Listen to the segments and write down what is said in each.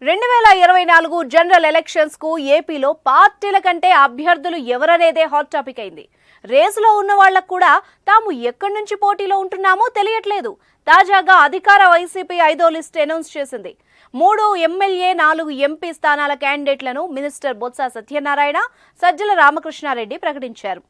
2024 general elections కు ఏపీలో పార్టీల కంటే అభ్యర్థులు ఎవరనేదే హాట్ టాపిక్ అయింది. రేసులో ఉన్న వాళ్ళకు కూడా తాము ఎక్కడి నుంచి పోటీలో ఉంటున్నామో తెలియట్లేదు. తాజాగా అధికార వైసీపీ 5వ లిస్ట్ అనౌన్స్ చేసింది. 3 ఎమ్మెల్యే 4 ఎంపీ స్థానాల క్యాండిడేట్లను మినిస్టర్ బొత్స సత్యనారాయణ, సజ్జల రామకృష్ణారెడ్డి ప్రకటించారు.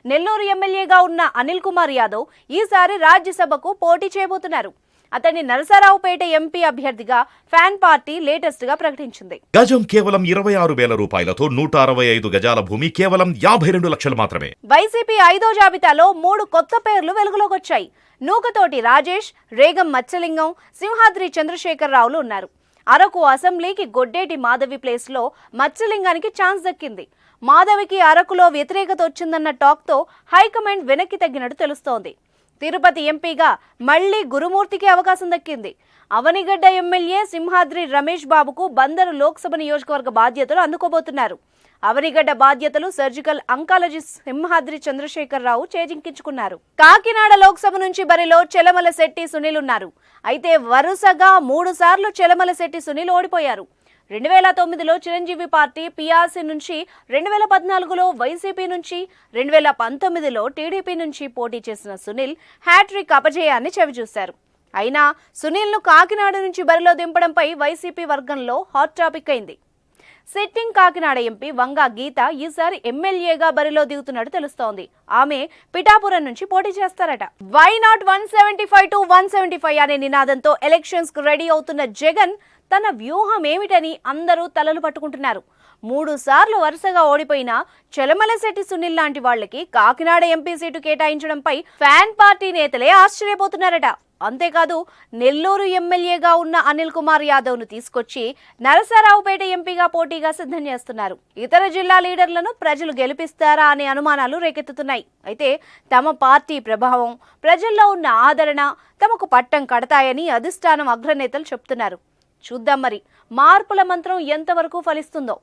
నెల్లూరు ఎమ్మెల్యేగా ఉన్న అనిల్ కుమార్ యాదవ్ ఈసారి రాజ్యసభకు పోటీ చేయబోతున్నారు. అతన్ని నరసరావుపేట ఎంపీ అభ్యర్థిగా ఫ్యాన్ పార్టీ లేటెస్ట్ గా ప్రకటించింది. గజం కేవలం 26,000 రూపాయలతో 165 గజాల భూమి కేవలం 52 లక్షలు మాత్రమే. వైసీపీ 5వ జాబితాలో 3 కొత్త పేర్లు వెలుగులోకి వచ్చాయి. నూకతోటి రాజేష్, రేగం మత్స్యలింగం, సింహాద్రి చంద్రశేఖరరావులు ఉన్నారు. అరకు అసెంబ్లీకి గొడ్డేటి మాధవి ప్లేస్ లో మత్స్యలింగానికి ఛాన్స్ దక్కింది. మాధవికి అరకులో వ్యతిరేకత వచ్చిందన్న టాక్ తో హైకమాండ్ వెనక్కి తగ్గినట్టు తెలుస్తోంది. తిరుపతి ఎంపీగా మళ్లీ గురుమూర్తికి అవకాశం దక్కింది. అవనిగడ్డ ఎమ్మెల్యే సింహాద్రి రమేష్ బాబుకు బందరు లోక్సభ నియోజకవర్గ బాధ్యతలు అందుకోబోతున్నారు. అవనిగడ్డ బాధ్యతలు సర్జికల్ అంకాలజిస్ట్ సింహాద్రి చంద్రశేఖరరావు చేజింకించుకున్నారు. కాకినాడ లోక్సభ నుంచి బరిలో చెలమలశెట్టి సునీల్ ఉన్నారు. అయితే వరుసగా 3 సార్లు చెలమలశెట్టి సునీల్ ఓడిపోయారు. 2009లో చిరంజీవి పార్టీ పిఆర్సీ నుంచి, 2014లో వైసీపీ నుంచి, 2019లో టీడీపీ నుంచి పోటీ చేసిన సునీల్ హ్యాట్రిక్ అపజయాన్ని చవిచూశారు. అయినా సునీల్ను కాకినాడ నుంచి బరిలో దింపడంపై వైసీపీ వర్గంలో హాట్ టాపిక్ అయింది. సిట్టింగ్ కాకినాడ ఎంపీ వంగా గీత ఈసారి ఎమ్మెల్యేగా బరిలో దిగుతున్నట్టు తెలుస్తోంది. ఆమె పిఠాపురం నుంచి పోటీ చేస్తారట. వై నాట్ 175 to 175 అనే నినాదంతో ఎలక్షన్స్ కు రెడీ అవుతున్న జగన్ తన వ్యూహం ఏమిటని అందరూ తలలు పట్టుకుంటున్నారు. 3 సార్లు వరుసగా ఓడిపోయిన చెలమలశెట్టి సునీల్ లాంటి వాళ్లకి కాకినాడ ఎంపీ సీటు కేటాయించడంపై ఫ్యాన్ పార్టీ నేతలే ఆశ్చర్యపోతున్నారట. అంతేకాదు, నెల్లూరు ఎమ్మెల్యేగా ఉన్న అనిల్ కుమార్ యాదవ్ ను తీసుకొచ్చి నరసరావుపేట ఎంపీగా పోటీగా సిద్ధం చేస్తున్నారు. ఇతర జిల్లా లీడర్లను ప్రజలు గెలిపిస్తారా అనే అనుమానాలు రేకెత్తుతున్నాయి. అయితే తమ పార్టీ ప్రభావం, ప్రజల్లో ఉన్న ఆదరణ తమకు పట్టం కడతాయని అధిష్టానం అగ్రనేతలు చెప్తున్నారు. చూద్దాం మరి మార్పుల మంత్రం ఎంతవరకు ఫలిస్తుందో.